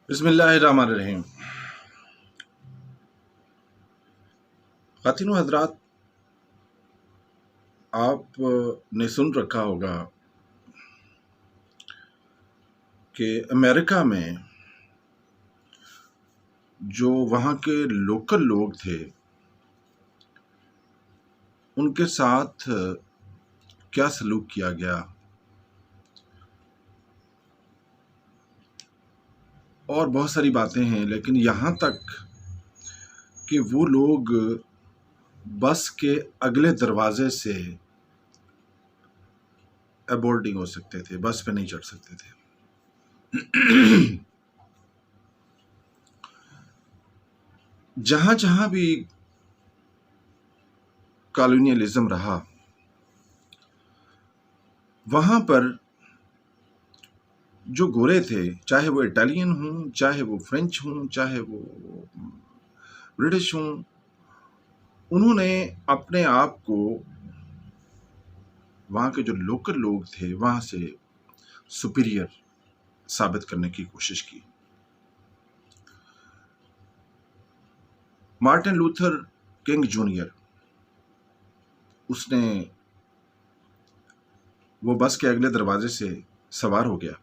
بسم اللہ الرحمن الرحیم۔ خواتین و حضرات، آپ نے سن رکھا ہوگا کہ امریکہ میں جو وہاں کے لوکل لوگ تھے ان کے ساتھ کیا سلوک کیا گیا، اور بہت ساری باتیں ہیں، لیکن یہاں تک کہ وہ لوگ بس کے اگلے دروازے سے ابورڈ نہیں ہو سکتے تھے، بس پہ نہیں چڑھ سکتے تھے۔ جہاں جہاں بھی کالونیلزم رہا، وہاں پر جو گورے تھے، چاہے وہ اٹالین ہوں، چاہے وہ فرینچ ہوں، چاہے وہ برٹش ہوں، انہوں نے اپنے آپ کو وہاں کے جو لوکل لوگ تھے وہاں سے سپیریئر ثابت کرنے کی کوشش کی۔ مارٹن لوتھر کنگ جونیئر، اس نے وہ بس کے اگلے دروازے سے سوار ہو گیا،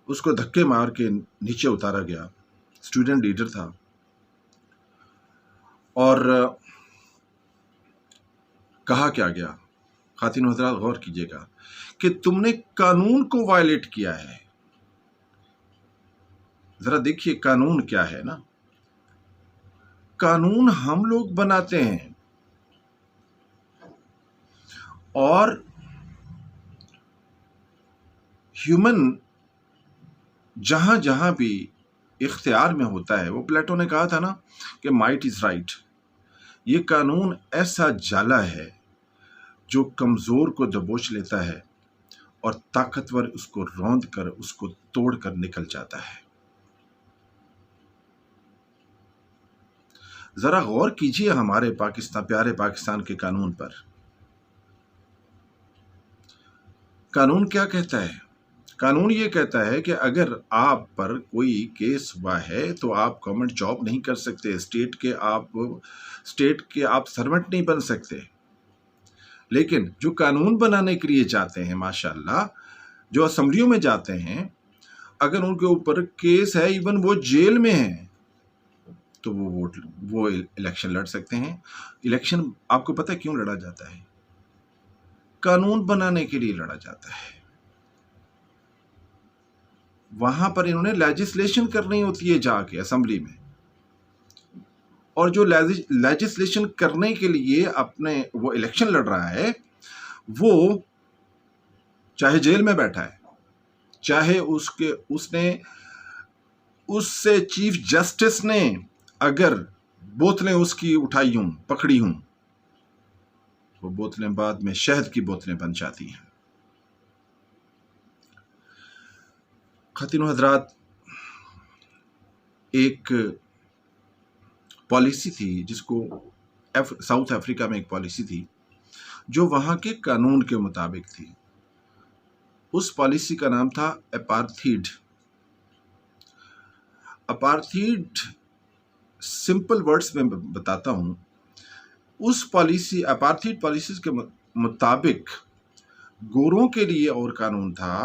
اس کو دھکے مار کے نیچے اتارا گیا، اسٹوڈنٹ لیڈر تھا، اور کہا کیا گیا، خواتین و حضرات غور کیجیے گا کہ تم نے قانون کو وائلیٹ کیا ہے۔ ذرا دیکھیے قانون کیا ہے نا، قانون ہم لوگ بناتے ہیں، اور ہیومن جہاں جہاں بھی اختیار میں ہوتا ہے، وہ پلیٹو نے کہا تھا نا کہ مائٹ از رائٹ، یہ قانون ایسا جالا ہے جو کمزور کو دبوچ لیتا ہے اور طاقتور اس کو روند کر اس کو توڑ کر نکل جاتا ہے۔ ذرا غور کیجیے ہمارے پیارے پاکستان کے قانون پر۔ قانون کیا کہتا ہے؟ قانون یہ کہتا ہے کہ اگر آپ پر کوئی کیس ہوا ہے تو آپ گورنمنٹ جاب نہیں کر سکتے، اسٹیٹ کے آپ سرونٹ نہیں بن سکتے، لیکن جو قانون بنانے کے لیے جاتے ہیں، ماشاءاللہ جو اسمبلیوں میں جاتے ہیں، اگر ان کے اوپر کیس ہے، ایون وہ جیل میں ہیں، تو وہ الیکشن لڑ سکتے ہیں۔ الیکشن آپ کو پتہ کیوں لڑا جاتا ہے؟ قانون بنانے کے لیے لڑا جاتا ہے۔ وہاں پر انہوں نے لیجسلیشن کرنی ہوتی ہے جا کے اسمبلی میں، اور جو لیجسلیشن کرنے کے لیے اپنے وہ الیکشن لڑ رہا ہے، وہ چاہے جیل میں بیٹھا ہے، چاہے اس سے چیف جسٹس نے اگر بوتلیں اس کی اٹھائی ہوں، پکڑی ہوں، وہ بوتلیں بعد میں شہد کی بوتلیں بن جاتی ہیں۔ خواتین و حضرات، ایک پالیسی تھی جس کو ساؤتھ افریقہ میں ایک پالیسی تھی جو وہاں کے قانون کے مطابق تھی۔ اس پالیسی کا نام تھا اپارتھیڈ۔ اپارتھیڈ سمپل ورڈز میں بتاتا ہوں، اس اپارتھیڈ پالیسیز کے مطابق گوروں کے لیے اور قانون تھا،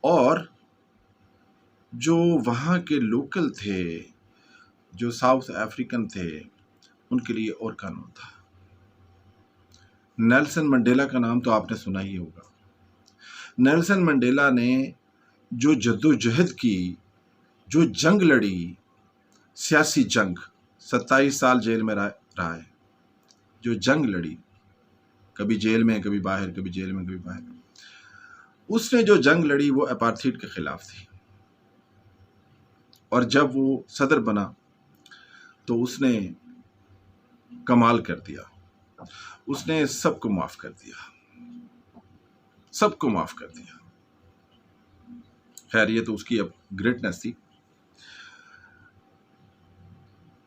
اور جو وہاں کے لوکل تھے، جو ساؤتھ افریقن تھے، ان کے لیے اور قانون تھا۔ نیلسن منڈیلا کا نام تو آپ نے سنا ہی ہوگا۔ نیلسن منڈیلا نے جو جدوجہد کی، جو جنگ لڑی، سیاسی جنگ، 27 سال جیل میں رہا ہے، جو جنگ لڑی، کبھی جیل میں، کبھی باہر، کبھی جیل میں، کبھی باہر، اس نے جو جنگ لڑی وہ اپارتھیڈ کے خلاف تھی، اور جب وہ صدر بنا تو اس نے کمال کر دیا، اس نے سب کو معاف کر دیا، سب کو معاف کر دیا۔ خیر، یہ تو اس کی اب گریٹنس تھی۔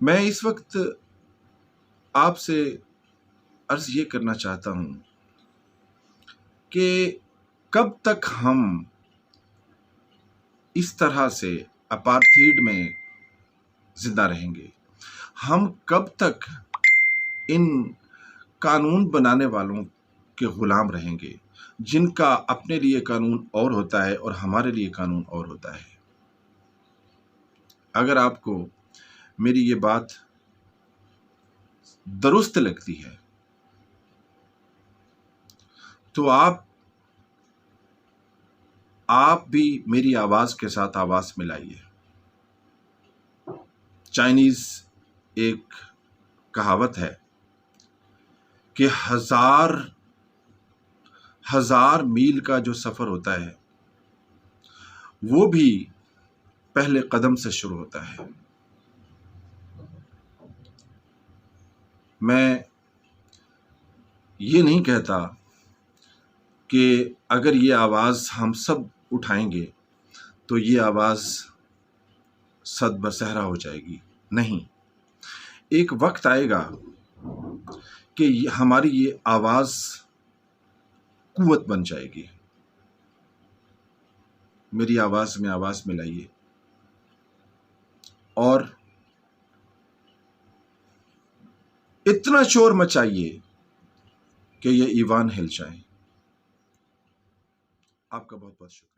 میں اس وقت آپ سے عرض یہ کرنا چاہتا ہوں کہ کب تک ہم اس طرح سے اپارتھیڈ میں زندہ رہیں گے؟ ہم کب تک ان قانون بنانے والوں کے غلام رہیں گے جن کا اپنے لیے قانون اور ہوتا ہے اور ہمارے لیے قانون اور ہوتا ہے؟ اگر آپ کو میری یہ بات درست لگتی ہے تو آپ بھی میری آواز کے ساتھ آواز ملائیے۔ چائنیز ایک کہاوت ہے کہ ہزار میل کا جو سفر ہوتا ہے وہ بھی پہلے قدم سے شروع ہوتا ہے۔ میں یہ نہیں کہتا کہ اگر یہ آواز ہم سب اٹھائیں گے تو یہ آواز صد بصحرا ہو جائے گی، نہیں، ایک وقت آئے گا کہ ہماری یہ آواز قوت بن جائے گی۔ میری آواز میں آواز ملائیے اور اتنا شور مچائیے کہ یہ ایوان ہل جائے۔ آپ کا بہت بہت شکریہ۔